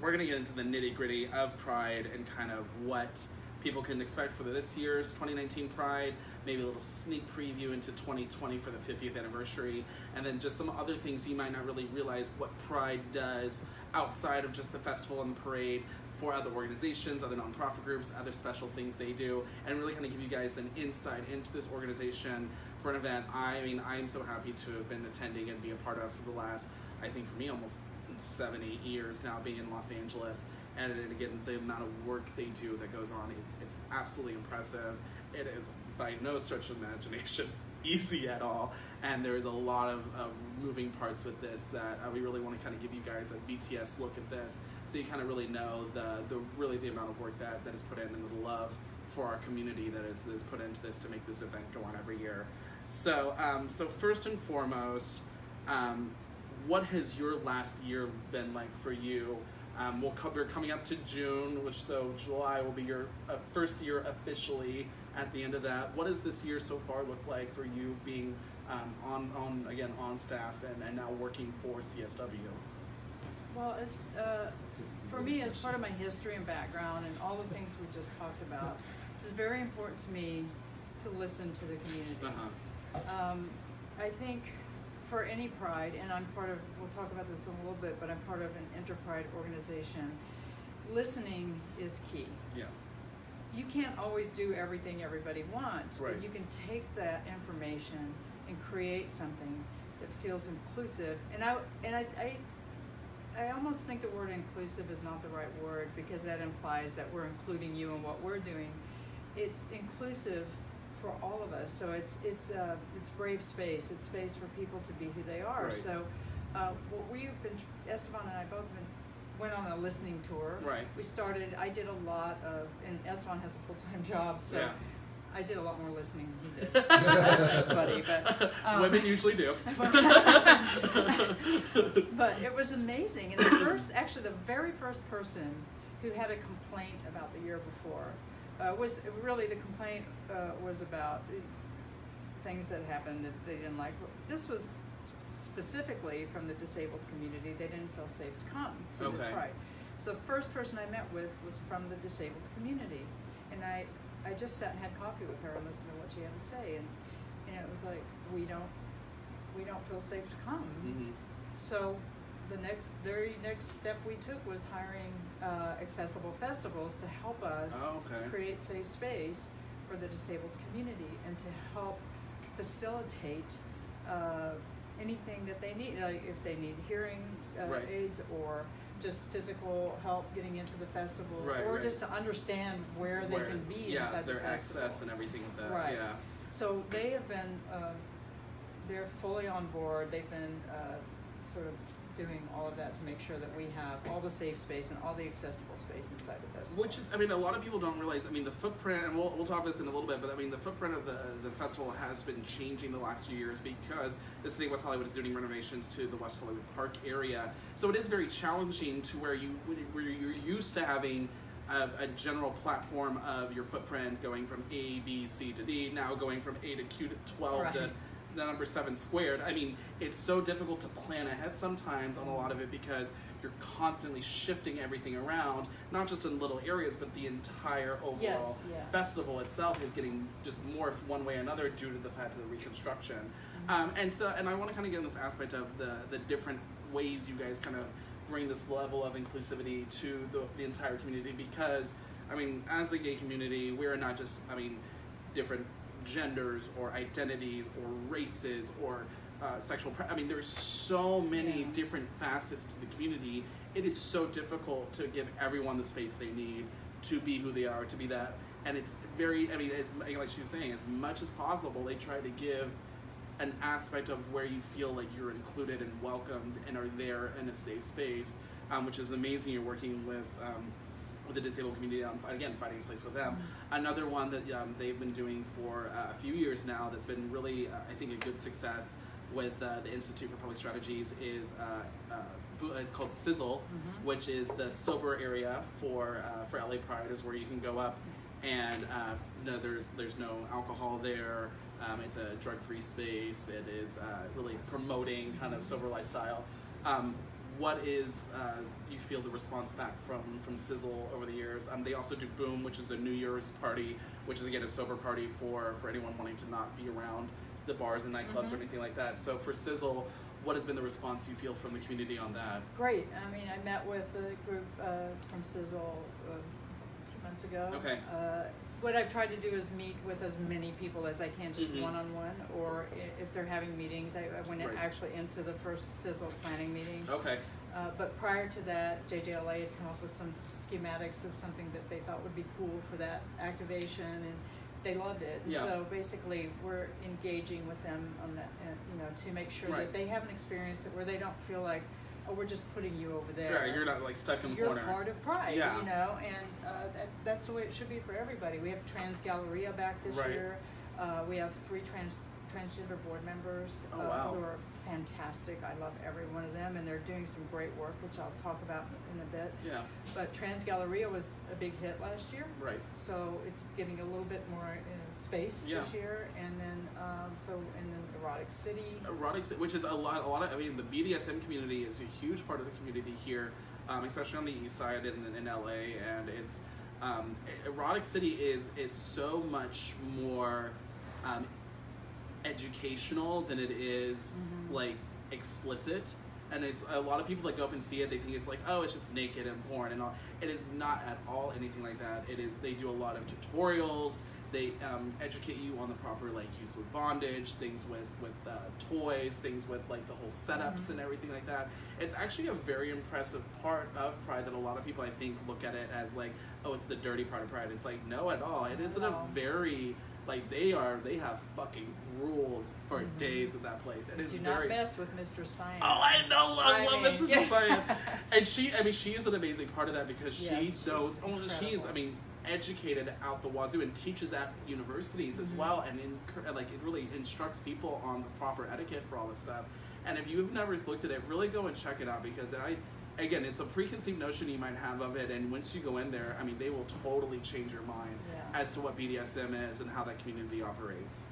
we're going to get into the nitty-gritty of Pride and kind of what people can expect for this year's 2019 Pride, maybe a little sneak preview into 2020 for the 50th anniversary, and then just some other things you might not really realize what Pride does outside of just the festival and the parade for other organizations, other nonprofit groups, other special things they do, and really kind of give you guys an insight into this organization for an event. I mean, I am so happy to have been attending and be a part of for the last, I think for me, almost 7-8 years now being in Los Angeles. And again, the amount of work they do that goes on, it's absolutely impressive. It is by no stretch of imagination easy at all, and there's a lot of moving parts with this that we really want to kind of give you guys a BTS look at this, so you kind of really know the amount of work that is put in and the love for our community that is put into this to make this event go on every year. So so first and foremost, what has your last year been like for you? We're coming up to June, so July will be your first year officially. At the end of that, what does this year so far look like for you being on staff and now working for CSW? Well, for me, as part of my history and background and all the things we just talked about, it's very important to me to listen to the community. I think for any pride, and we'll talk about this in a little bit, but I'm part of an interpride organization, listening is key. Yeah. You can't always do everything everybody wants, but you can take that information and create something that feels inclusive. And I almost think the word inclusive is not the right word, because that implies that we're including you in what we're doing. It's inclusive for all of us. So it's brave space. It's space for people to be who they are. Right. So what we've been, Esteban and I both have been, went on a listening tour. Right. I did a lot of, and Esteban has a full-time job, so I did a lot more listening than he did. That's funny, but women usually do. But it was amazing. And the very first person who had a complaint about the year before was really, the complaint was about things that happened that they didn't like. This was specifically from the disabled community. They didn't feel safe to come to the Pride. So the first person I met with was from the disabled community, and I just sat and had coffee with her and listened to what she had to say, and it was like, we don't feel safe to come. Mm-hmm. So the very next step we took was hiring accessible festivals to help us create safe space for the disabled community and to help facilitate anything that they need, like if they need hearing aids or just physical help getting into the festival, or just to understand where they can be inside the festival. Their access and everything with that. Right. Yeah. So they have been, they're fully on board. They've been sort of doing all of that to make sure that we have all the safe space and all the accessible space inside the festival. Which is, I mean, a lot of people don't realize, I mean, the footprint, and we'll talk about this in a little bit, but I mean, the footprint of the festival has been changing the last few years because the city of West Hollywood is doing renovations to the West Hollywood Park area. So it is very challenging to where you're used to having a general platform of your footprint going from A, B, C to D, now going from A to Q to 12 to the number 7 squared. I mean, it's so difficult to plan ahead sometimes on a lot of it because you're constantly shifting everything around, not just in little areas, but the entire overall festival itself is getting just morphed one way or another due to the fact of the reconstruction. Mm-hmm. And I want to kind of get in this aspect of the different ways you guys kind of bring this level of inclusivity to the entire community, because, I mean, as the gay community, we're not just, I mean, different genders or identities or races or I mean, there's so many different facets to the community. It is so difficult to give everyone the space they need to be who they are, to be that. And it's very, I mean, it's like she was saying, as much as possible, they try to give an aspect of where you feel like you're included and welcomed and are there in a safe space, which is amazing. You're working with the disabled community on, again, finding a space with them. Mm-hmm. Another one that they've been doing for a few years now that's been really, I think, a good success with the Institute for Public Strategies is it's called Sizzle, mm-hmm. which is the sober area for LA Pride, is where you can go up and no, there's no alcohol there. It's a drug-free space. It is really promoting kind of sober lifestyle. What is, do you feel, the response back from Sizzle over the years? They also do Boom, which is a New Year's party, which is, again, a sober party for anyone wanting to not be around the bars and nightclubs or anything like that. So for Sizzle, what has been the response you feel from the community on that? Great. I mean, I met with a group from Sizzle a few months ago. Okay. What I've tried to do is meet with as many people as I can, just one-on-one, or if they're having meetings. I went actually into the first Sizzle planning meeting. Okay. But prior to that, GayLifLA had come up with some schematics of something that they thought would be cool for that activation, and they loved it. And so basically, we're engaging with them on that, to make sure that they have an experience where they don't feel like, oh, we're just putting you over there. Right, you're not like stuck in the corner. You're part of Pride, and that's the way it should be for everybody. We have Trans Galleria back this year. We have 3 transgender board members who are fantastic. I love every one of them, and they're doing some great work, which I'll talk about in a bit. Yeah. But Trans Galleria was a big hit last year. Right. So it's getting a little bit more space this year, and then Erotic City, which is a lot of. I mean, the BDSM community is a huge part of the community here, especially on the east side and in LA, and it's Erotic City is so much more educational than it is like explicit, and it's a lot of people that go up and see it, they think it's like, oh, it's just naked and porn and all. It is not at all anything like that. They do a lot of tutorials. They educate you on the proper like use with bondage, things with toys, things with like the whole setups and everything like that. It's actually a very impressive part of Pride that a lot of people I think look at it as like, oh, it's the dirty part of Pride. It's like, no at all. It is a very like they have fucking rules for days at that place. And do not mess with Mr. Science. Oh, I know, I love Mr. Science. And she is an amazing part of that because she's educated out the wazoo and teaches at universities as well, and it really instructs people on the proper etiquette for all this stuff. And if you've never looked at it, really go and check it out, because again, it's a preconceived notion you might have of it, and once you go in there, I mean, they will totally change your mind as to what BDSM is and how that community operates.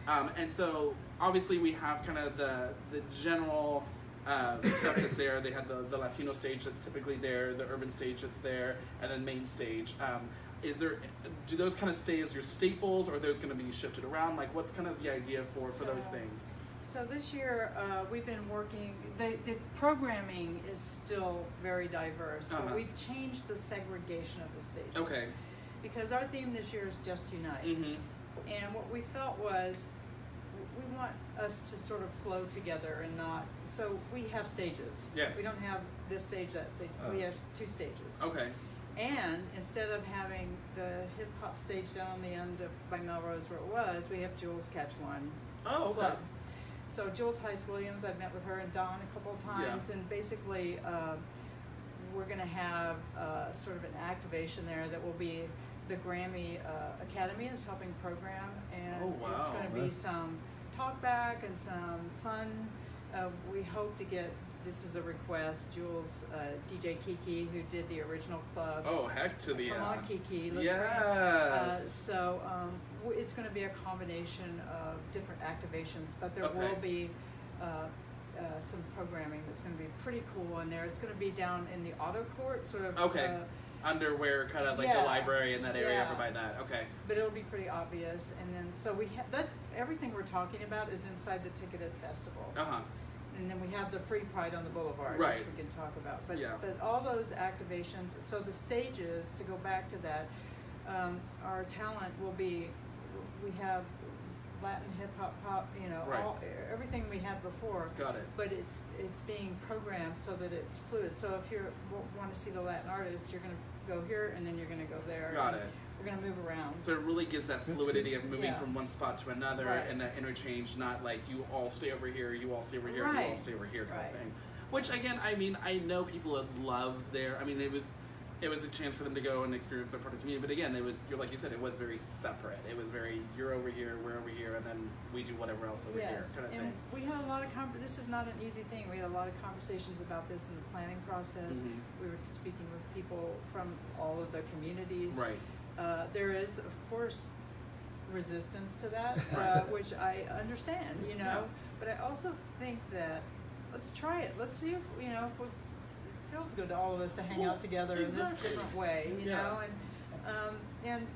And so, obviously, we have kind of the general stuff that's there. They have the Latino stage that's typically there, the urban stage that's there, and then main stage. Do those kind of stay as your staples, or are those going to be shifted around? Like, what's kind of the idea for those things? So this year, we've been working, the programming is still very diverse, but we've changed the segregation of the stages. Okay. Because our theme this year is Just Unite. And what we felt was, we want us to sort of flow together and not, so we have stages. Yes. We don't have this stage, that stage, we have 2 stages. Okay. And instead of having the hip-hop stage down on the end by Melrose where it was, we have Jules Catch One. Oh, okay. Club. So Jewel Tice Williams, I've met with her and Dawn a couple of times, and basically we're going to have sort of an activation there that will be the Grammy Academy is helping program, and it's going to be some talk back and some fun. We hope to get, this is a request, Jules, DJ Kiki, who did the original club. Oh, heck to the Come on, Kiki. Yes. It's going to be a combination of different activations, but there will be some programming that's going to be pretty cool in there. It's going to be down in the auto court, sort of. Okay. Under where kind of like the library in that area over by that. Okay. But it'll be pretty obvious, and then so we have that. Everything we're talking about is inside the ticketed festival. And then we have the Free Pride on the Boulevard, which we can talk about. But all those activations, so the stages, to go back to that, our talent will be, we have Latin, hip hop, pop, everything we had before. Got it. But it's being programmed so that it's fluid. So if you want to see the Latin artists, you're going to go here and then you're going to go there. Got it. We're going to move around. So it really gives that fluidity of moving from one spot to another, and that interchange, not like you all stay over here, you all stay over here, you all stay over here kind of thing. Which, again, I mean, I know people have loved it was a chance for them to go and experience their part of the community, but again, like you said, it was very separate. It was very, you're over here, we're over here, and then we do whatever else over here kind of thing. We had a lot of this is not an easy thing. We had a lot of conversations about this in the planning process. We were speaking with people from all of the communities. Right. There is, of course, resistance to that, which I understand, but I also think that let's try it. Let's see if, if it feels good to all of us to hang out together in this different way, and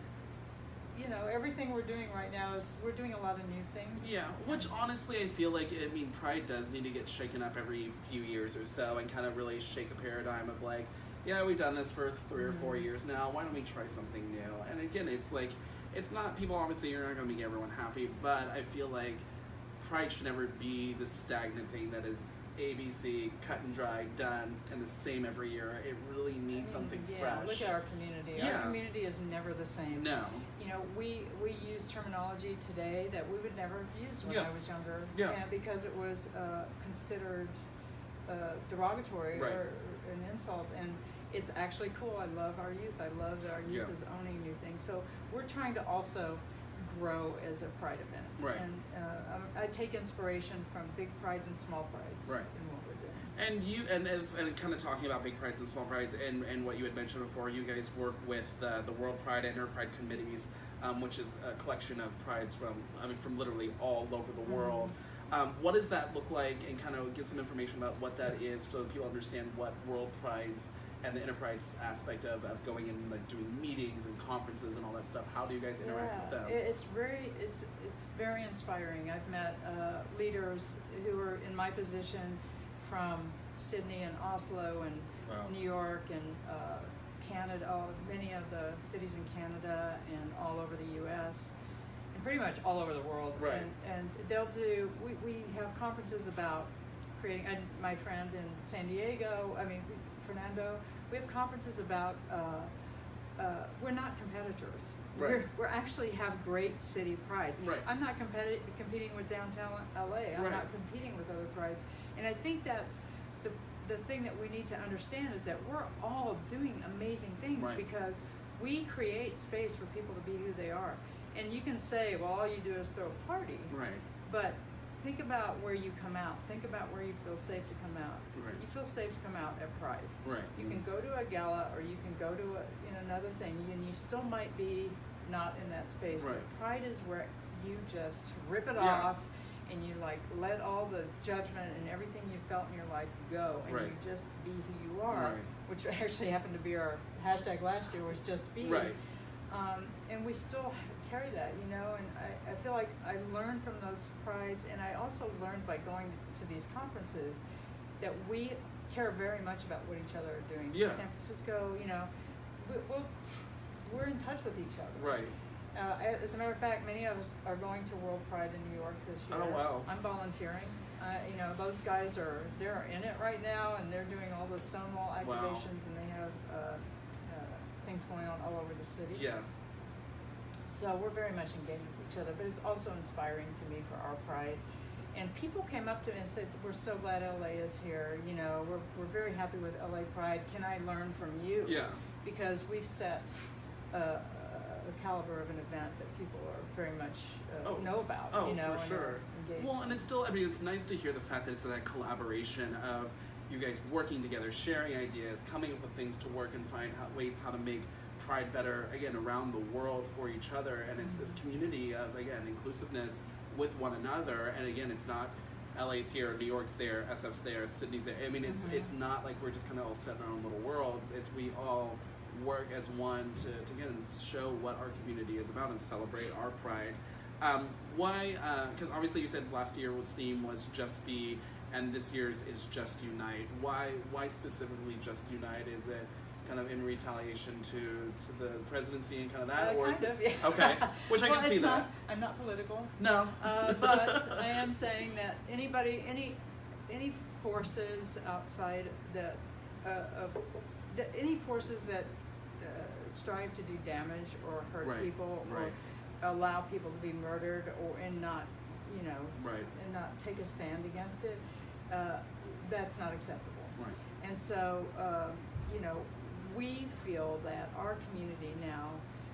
you know, everything we're doing right now is we're doing a lot of new things. Yeah, which honestly I feel like, I mean, Pride does need to get shaken up every few years or so and kind of really shake a paradigm of like, yeah, we've done this for 3 or 4 years now, why don't we try something new? And again, it's like, it's not, people obviously, you're not going to make everyone happy, but I feel like Pride should never be the stagnant thing that is ABC, cut and dry, done, and the same every year. It really needs something fresh. Look at our community. Yeah. Our community is never the same. No. You know, we use terminology today that we would never have used when I was younger. Yeah. And because it was considered derogatory Right. or an insult. And it's actually cool. I love our youth. I love that our youth is owning new things. So we're trying to also grow as a Pride event. Right. And I take inspiration from big prides and small prides in what we're doing. And kind of talking about big prides and small prides and what you had mentioned before, you guys work with the World Pride and Interpride committees, which is a collection of prides from literally all over the world. What does that look like, and kind of give some information about what that is so that people understand what World Prides and the Enterprise aspect of going and like doing meetings and conferences and all that stuff. How do you guys interact with them? It's very inspiring. I've met leaders who are in my position from Sydney and Oslo and New York and Canada, many of the cities in Canada and all over the U.S. and pretty much all over the world. Right. And they'll do. We have conferences about creating. And my friend in San Diego, Fernando. We have conferences about, we're not competitors. Right. We're actually have great city prides. Right. I'm not competing with downtown LA. I'm not competing with other prides. And I think that's the thing that we need to understand is that we're all doing amazing things because we create space for people to be who they are. And you can say, well, all you do is throw a party. Right. But think about where you come out. Think about where you feel safe to come out. Right. You feel safe to come out at Pride. Right. You can go to a gala or you can go to another thing, and you still might be not in that space. Right. But Pride is where you just rip it off, and you like let all the judgment and everything you felt in your life go, and you just be who you are. Right. Which actually happened to be our hashtag last year, was just be. Right. And we still carry that, and I feel like I learned from those prides, and I also learned by going to these conferences that we care very much about what each other are doing. Yeah. San Francisco, we're in touch with each other. Right. As a matter of fact, many of us are going to World Pride in New York this year. Oh, wow. I'm volunteering. Those guys they're in it right now, and they're doing all the Stonewall activations, and they have things going on all over the city. Yeah. So we're very much engaged with each other, but it's also inspiring to me for our Pride. And people came up to me and said, we're so glad LA is here. We're very happy with LA Pride. Can I learn from you? Yeah. Because we've set a caliber of an event that people are very much know about. Oh, and for sure. are engaged. Well, and it's still, it's nice to hear the fact that it's that collaboration of you guys working together, sharing ideas, coming up with things to work and find ways how to make Pride better, again, around the world for each other. And it's this community of, again, inclusiveness with one another. And again, it's not LA's here, New York's there, SF's there, Sydney's there. It's not like we're just kind of all set in our own little worlds. It's we all work as one to again show what our community is about and celebrate our Pride. Why? Because obviously you said last year's theme was Just Be, and this year's is Just Unite. Why specifically Just Unite? Is it kind of in retaliation to the presidency and kind of that, or kind of, yeah. Okay, which I can see that. I'm not political. No, but I am saying that any forces outside that any forces that strive to do damage or hurt people or allow people to be murdered and not and not take a stand against it, that's not acceptable. Right. And so we feel that our community now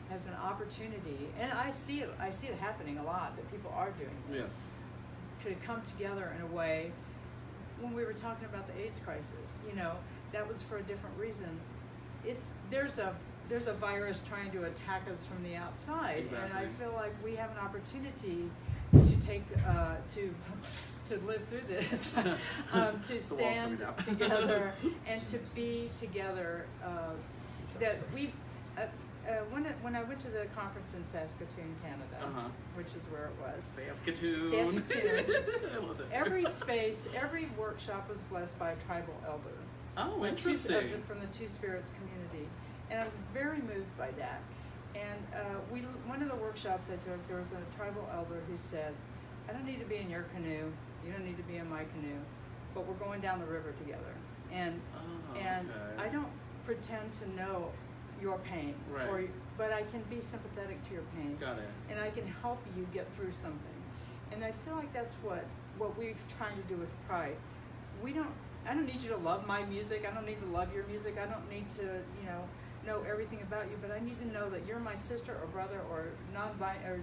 has an opportunity, and I see it happening a lot, that people are doing this, Yes. to come together in a way. When we were talking about the AIDS crisis, that was for a different reason. There's a virus trying to attack us from the outside, Exactly. and I feel like we have an opportunity to take to live through this, to stand together and to be together. That when I went to the conference in Saskatoon, Canada, which is where it was. Saskatoon. I love it. Every workshop was blessed by a tribal elder. Oh, interesting. From the Two Spirits community. And I was very moved by that. And one of the workshops I took, there was a tribal elder who said, I don't need to be in your canoe, you don't need to be in my canoe, but we're going down the river together. And I don't pretend to know your pain, but I can be sympathetic to your pain. Got it. And I can help you get through something. And I feel like that's what we're trying to do with Pride. I don't need you to love my music. I don't need to love your music. I don't need to, know everything about you. But I need to know that you're my sister or brother or non-binary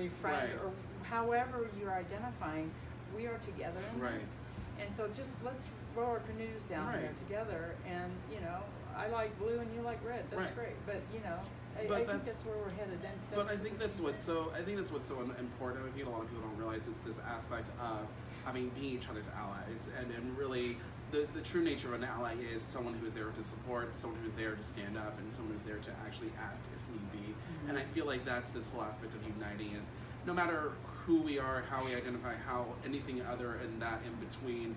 friend or however you're identifying. We are together in this. And so just let's row our canoes down there together. And I like blue and you like red. That's great. But I think that's where we're headed. And I think that's what's so important. A lot of people don't realize is this aspect of being each other's allies, and really the true nature of an ally is someone who is there to support, someone who is there to stand up, and someone who's there to actually act if need be. Mm-hmm. And I feel like that's this whole aspect of uniting is no matter who we are, how we identify, how anything other and that in between.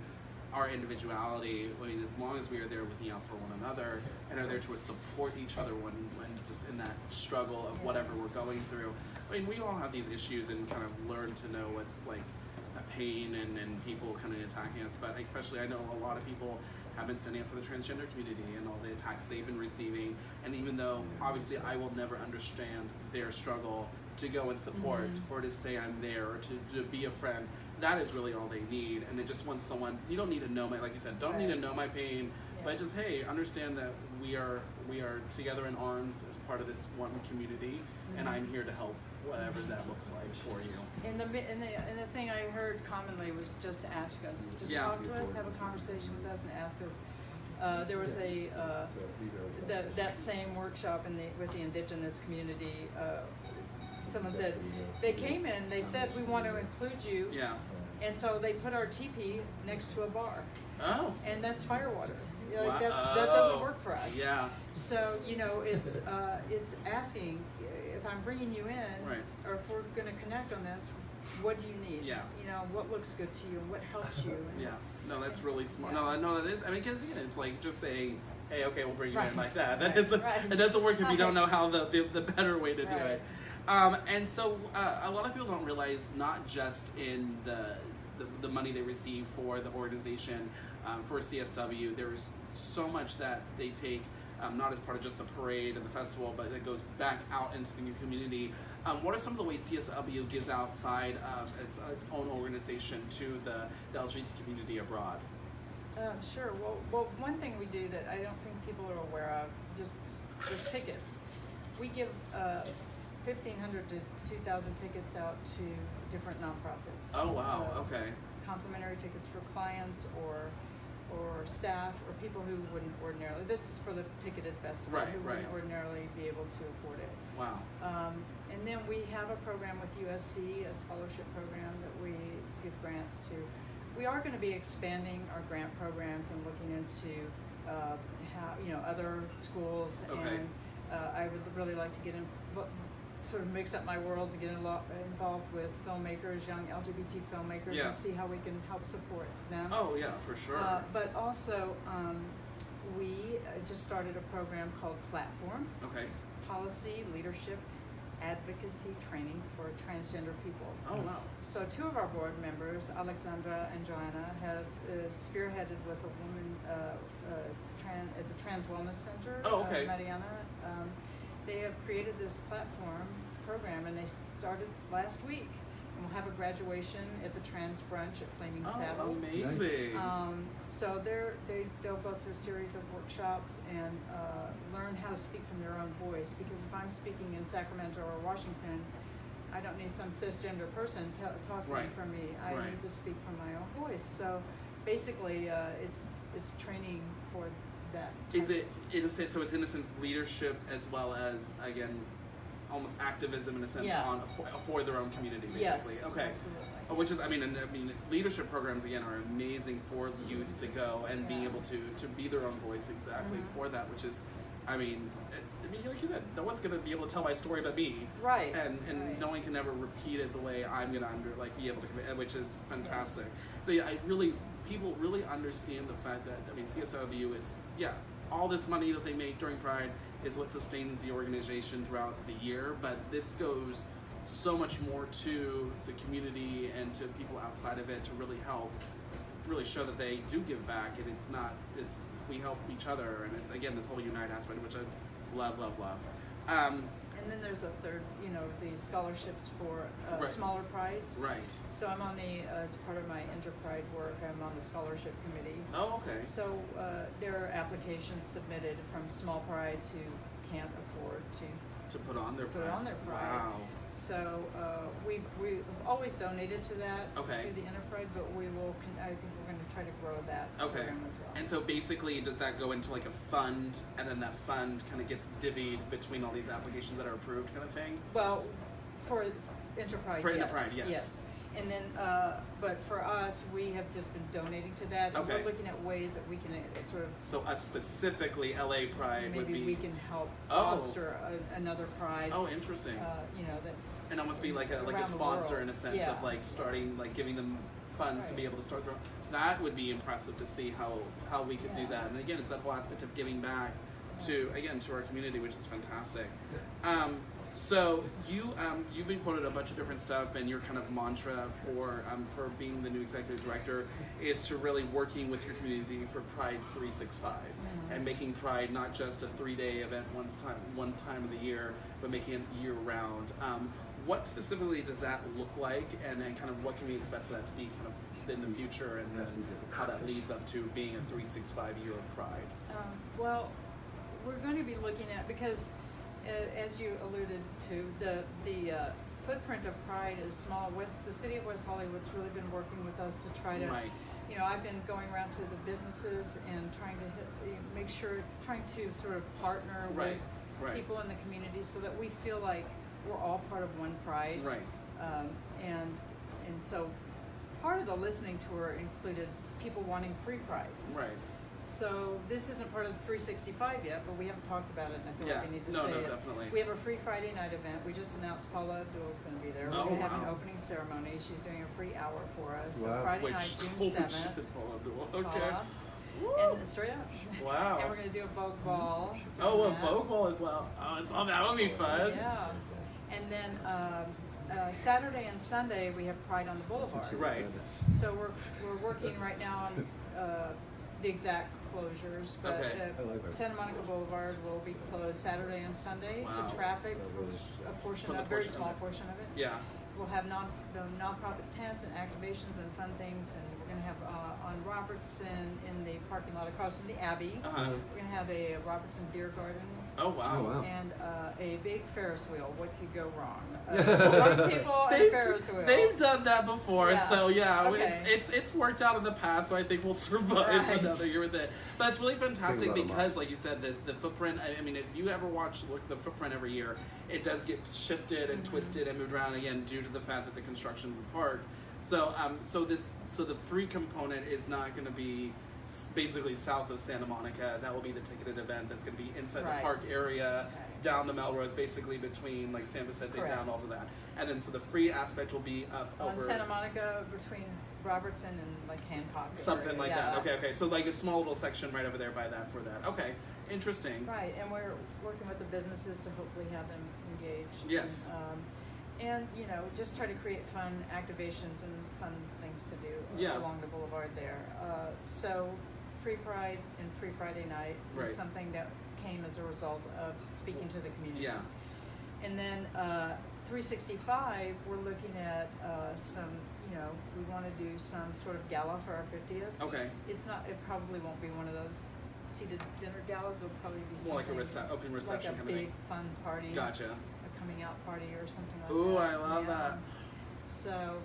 Our individuality, as long as we are there looking out for one another and are there to support each other when just in that struggle of whatever we're going through. We all have these issues and kind of learn to know what's like a pain and people kind of attacking us, but especially I know a lot of people have been standing up for the transgender community and all the attacks they've been receiving, and even though obviously I will never understand their struggle to go and support or to say I'm there or to be a friend, that is really all they need. And they just want someone, you don't need to know like you said, don't need to know my pain, but just, hey, understand that we are together in arms as part of this one community, and I'm here to help whatever that looks like for you. And the thing I heard commonly was just to ask us, just talk to us, have a conversation with us, and ask us. There was that same workshop with the indigenous community. Someone said they came in. They said we want to include you. Yeah. And so they put our teepee next to a bar. Oh. And that's firewater. Like that doesn't work for us. Yeah. So it's asking if I'm bringing you in, or if we're going to connect on this, what do you need? Yeah. What looks good to you and what helps you. And, no, that's really smart. No, that is. Because again, it's like just saying, hey, okay, we'll bring you in like that. It doesn't work if you don't know how the better way to do it. And so a lot of people don't realize, not just in the money they receive for the organization, for CSW, there's so much that they take, not as part of just the parade and the festival, but it goes back out into the community. What are some of the ways CSW gives outside of its own organization to the LGBT community abroad? Sure. Well, one thing we do that I don't think people are aware of, just the tickets. We give 1,500 to 2,000 tickets out to different nonprofits. Oh wow! Okay. Complimentary tickets for clients or staff or people who wouldn't ordinarily. This is for the ticketed festival. Who wouldn't ordinarily be able to afford it. Wow. And then we have a program with USC, a scholarship program that we give grants to. We are going to be expanding our grant programs and looking into how other schools, and I would really like to get in. Sort of mix up my worlds and get involved with filmmakers, young LGBT filmmakers, and see how we can help support them. Oh yeah, for sure. But also, we just started a program called Platform. Okay. Policy, Leadership, Advocacy Training for Transgender People. Oh wow. So 2 of our board members, Alexandra and Joanna, have spearheaded with a woman at the Trans Wellness Center, Mariana. They have created this platform program, and they started last week. And we'll have a graduation at the Trans Brunch at Flaming Saddles. Amazing! So they'll go through a series of workshops and learn how to speak from their own voice. Because if I'm speaking in Sacramento or Washington, I don't need some cisgender person talking for me. I need to speak from my own voice. So basically, it's training for that. Is it in a sense? So it's in a sense leadership as well as, again, almost activism in a sense for their own community, basically. Yes, okay. Absolutely. Which is, I mean, leadership programs again are amazing for youth to go and be able to be their own voice for that, which is I mean, like you said, no one's gonna be able to tell my story but me. Right. And right. no one can ever repeat it the way I'm gonna be able to convey, which is fantastic. Yes. So yeah, people really understand the fact that, I mean, CSW is, all this money that they make during Pride is what sustains the organization throughout the year, but this goes so much more to the community and to people outside of it to really help, really show that they do give back, and we help each other, and it's, again, this whole unite aspect, which I love. And then there's a third, the scholarships for Right. smaller prides. Right. So I'm on as part of my Interpride work, I'm on the scholarship committee. Oh, okay. So there are applications submitted from small prides who can't afford to put on their pride. Wow. So we've always donated to that, Okay. to the Interpride, but I think we're going to try to grow that Okay. program as well. And so basically, does that go into like a fund, and then that fund kind of gets divvied between all these applications that are approved, kind of thing? Well, for Interpride, For yes. Interpride, yes. And then, but for us, we have just been donating to that. And Okay. we're looking at ways that we can sort of, So us specifically, LA Pride would be. maybe we can help foster another pride. Oh, interesting. That. And almost be like a around the sponsor world. in a sense Yeah. of like starting, like giving them funds to Right. be able to start their own. That would be impressive to see how we could do Yeah. that. And again, it's that whole aspect of giving back to our community, which is fantastic. So you've been quoted a bunch of different stuff, and your kind of mantra for being the new executive director is to really working with your community for Pride 365 and making Pride not just a 3-day event one time of the year, but making it year round. What specifically does that look like, and then kind of what can we expect for that to be kind of in the future, and then how that leads up to being a 365 year of Pride? Well, we're going to be looking at, because as you alluded to, the footprint of Pride is small. The city of West Hollywood's really been working with us to try to, Right. I've been going around to the businesses and trying to sort of partner Right. with people in the community so that we feel like we're all part of one Pride. Right. And so part of the listening tour included people wanting free Pride. Right. So this isn't part of the 365 yet, but we haven't talked about it, and I feel like I need to say it. Definitely. We have a free Friday night event. We just announced Paula Abdul's going to be there. We're Oh, going to have an wow. opening ceremony. She's doing a free hour for us. Wow. So Friday night, June 7th. Okay. Paula. Woo. And straight up. Wow. And we're going to do a Vogue ball. Oh, a Yeah. Vogue ball as well. Oh, that would be fun. Yeah. And then Saturday and Sunday, we have Pride on the Boulevard. Right. So we're working right now on the exact closures, but Okay. I like that. Santa Monica Boulevard will be closed Saturday and Sunday Wow. to traffic for a portion For the of, very portion of small it. portion of it. Yeah. We'll have nonprofit tents and activations and fun things, and we're going to have on Robertson in the parking lot across from the Abbey. Uh-huh. We're going to have a Robertson beer garden. Oh, wow. Oh, wow. And a big Ferris wheel. What could go wrong? Drunk people and Ferris wheel. They've done that before, Yeah. so yeah, Okay. it's worked out in the past, so I think we'll survive Right. another year with it. But it's really fantastic Big lot of because, mops. like you said, the footprint, I mean, if you ever look the footprint every year, it does get shifted and twisted and moved around again due to the fact that the construction of the park. So the free component is not going to be basically south of Santa Monica. That will be the ticketed event that's going to be inside Right. the park area, Okay. down the Melrose, basically between like San Vicente Correct. down all to that. And then so the free aspect will be up On over Santa Monica between Robertson and like Hancock. something area. like Yeah. that. Okay. So like a small little section right over there by that for that. Okay, interesting. Right, and we're working with the businesses to hopefully have them engaged. Yes. And just try to create fun activations and fun things to do Yeah. along the boulevard there. So Free Pride and Free Friday night was Right. something that came as a result of speaking to the community. Yeah. And then 365, we're looking at some, we want to do some sort of gala for our 50th. Okay. It probably won't be one of those seated dinner galas. It'll probably be something More like a open reception like a kind of big thing. fun party. Gotcha. A coming out party or something like Ooh, that. I love that. So,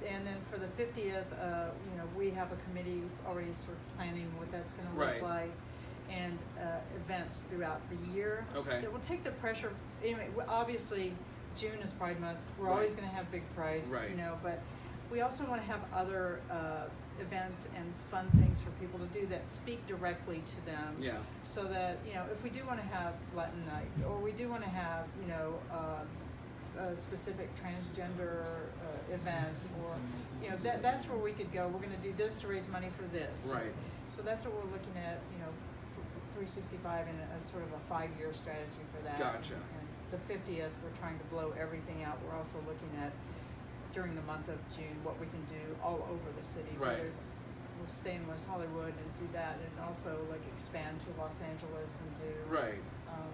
and then for the 50th, we have a committee already sort of planning what that's going to look Right. like, and events throughout the year. Okay. That will take the pressure. Anyway, obviously, June is Pride Month. We're Right. always going to have big Pride. Right. But we also want to have other events and fun things for people to do that speak directly to them. Yeah. So that, if we do want to have Latin night, or we do want to have, a specific transgender event, or, that's where we could go. We're going to do this to raise money for this. Right. So that's what we're looking at, 365 and a sort of a 5-year strategy for that. Gotcha. And the 50th, we're trying to blow everything out. We're also looking at, during the month of June, what we can do all over the city. Right. Whether it's we'll stay in West Hollywood and do that, and also like expand to Los Angeles and do. Right.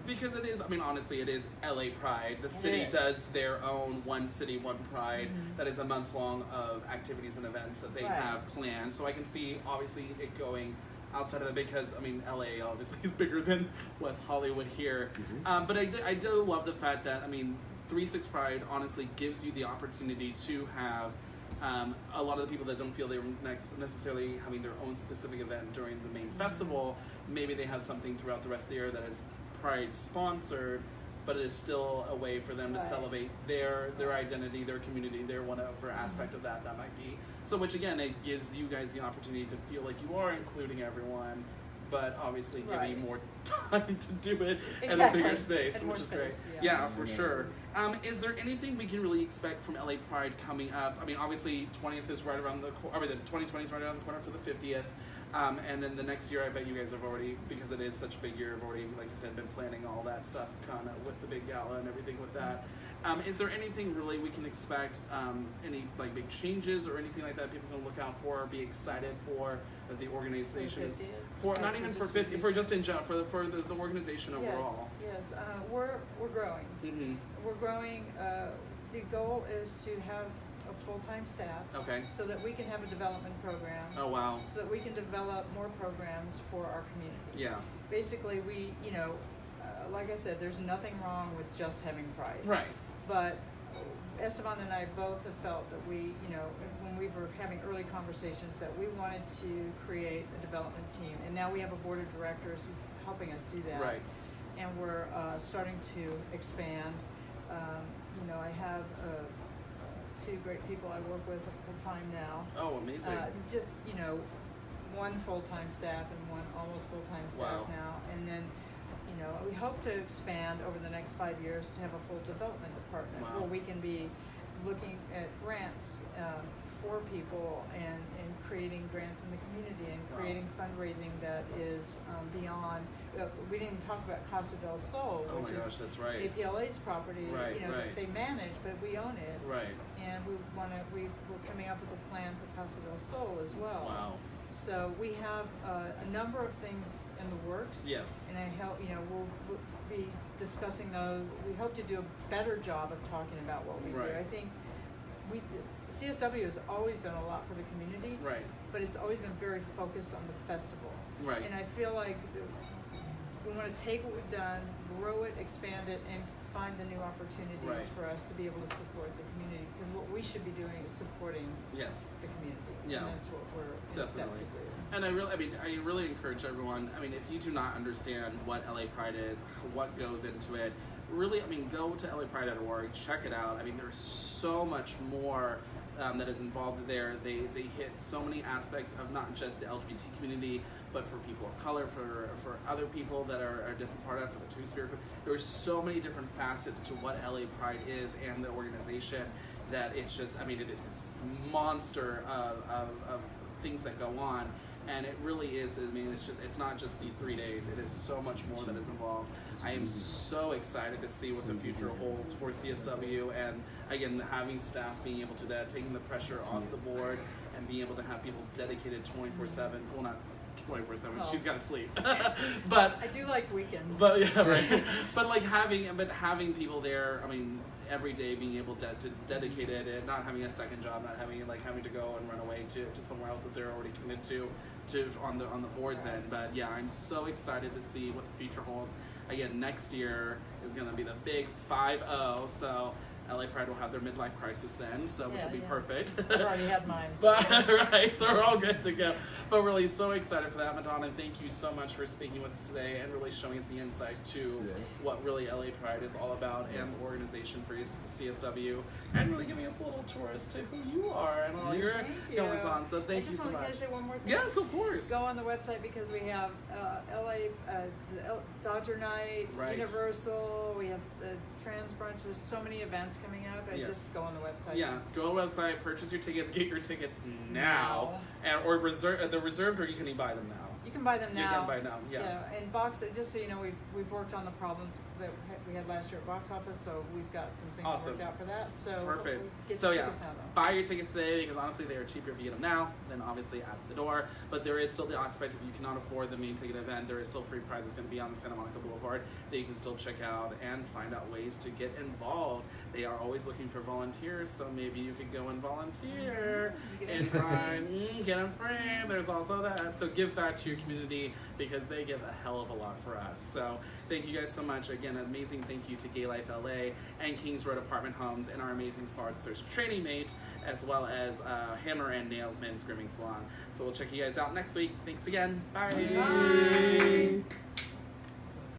Because it is, honestly, it is LA Pride. The city is. does their own One City, One Pride. That is a month long of activities and events that they have planned. So I can see, obviously, it going outside of that, because, LA obviously is bigger than West Hollywood here. But I do love the fact that, 3-6 Pride honestly gives you the opportunity to have a lot of the people that don't feel they're necessarily having their own specific event during the main festival. Maybe they have something throughout the rest of the year that is Pride sponsored, but it is still a way for them to celebrate their identity, their community, their whatever aspect of that might be. So, which again, it gives you guys the opportunity to feel like you are including everyone, but obviously giving you more time to do it in a bigger space, which is great. Yeah, for sure. Is there anything we can really expect from LA Pride coming up? Obviously, 20th is right around the 2020 is right around the corner for the 50th. And then the next year, I bet you guys have already, because it is such a big year, have already, like you said, been planning all that stuff kind of with the big gala and everything with that. Is there anything really we can expect, any like big changes or anything like that people can look out for or be excited for that the organization is for? Not even for 50, for just in general, for the organization overall. Yes, we're growing. We're growing. The goal is to have a full-time staff, so that we can have a development program. Oh wow! So that we can develop more programs for our community. Yeah. Basically, we, like I said, there's nothing wrong with just having Pride. Right. But Esteban and I both have felt that we, when we were having early conversations, that we wanted to create a development team, and now we have a board of directors who's helping us do that. Right. And we're starting to expand. I have 2 great people I work with full time now. Oh, amazing! Just one full-time staff and one almost full-time staff now, and then we hope to expand over the next 5 years to have a full development department where we can be looking at grants for people and creating grants in the community and creating fundraising that is beyond. We didn't talk about Casa del Sol, which is APLA's property. That they manage, but we own it. Right. And we're coming up with a plan for Casa del Sol as well. Wow. So we have a number of things in the works. Yes. And we'll be discussing those. We hope to do a better job of talking about what we do. I think CSW has always done a lot for the community. Right. But it's always been very focused on the festival. Right. And I feel like we want to take what we've done, grow it, expand it, and find the new opportunities for us to be able to support the community. Because what we should be doing is supporting the community. Yeah. And that's what we're in step to do. And I really encourage everyone. If you do not understand what LA Pride is, what goes into it, really, go to lapride.org, check it out. There's so much more that is involved there. They hit so many aspects of not just the LGBT community, but for people of color, for other people that are a different part of it, for the Two-Spirit. There's so many different facets to what LA Pride is and the organization that it's just, it is this monster of things that go on. And it really is, it's not just these 3 days. It is so much more that is involved. I am so excited to see what the future holds for CSW, and again, having staff being able to that, taking the pressure off the board, and being able to have people dedicated 24/7. Well, not 24/7. She's got to sleep. But I do like weekends. But yeah, right. but having people there. Every day being able to dedicate it, and not having a second job, not having to go and run away to somewhere else that they're already committed to on the board's end. But yeah, I'm so excited to see what the future holds. Again, next year is going to be the big 5-0. So LA Pride will have their midlife crisis then, so which will be perfect. I've already had mine. So. But, right, so we're all good to go. But really so excited for that, Madonna. Thank you so much for speaking with us today and really showing us the insight to what really LA Pride is all about and the organization for CSW, and really giving us a little tour as to who you are and all your goings on. So thank you so much. Can I say one more thing? Yes, of course. Go on the website because we have Dodger Night, Universal, we have the Trans Brunch. There's so many events coming up. Just go on the website. Yeah, go on the website, purchase your tickets, get your tickets now. And or reserve the reserved, or you can buy them now. You can buy them now. You can buy now, yeah. And box, just so you know, we've worked on the problems that we had last year at box office, so we've got some things worked out for that. So perfect. So buy your tickets today because honestly they are cheaper if you get them now than obviously at the door. But there is still the aspect if you cannot afford the main ticket event, there is still free Pride that's going to be on the Santa Monica Boulevard that you can still check out and find out ways to get involved. They are always looking for volunteers, so maybe you could go and volunteer in Pride, get them free. There's also that. So give back to your community because they give a hell of a lot for us. So thank you guys so much. Again, an amazing thank you to GayLifeLA and Kings Road Apartment Homes and our amazing sponsors, Training Mate, as well as Hammer and Nails Men's Grooming Salon. So we'll check you guys out next week. Thanks again. Bye. Bye.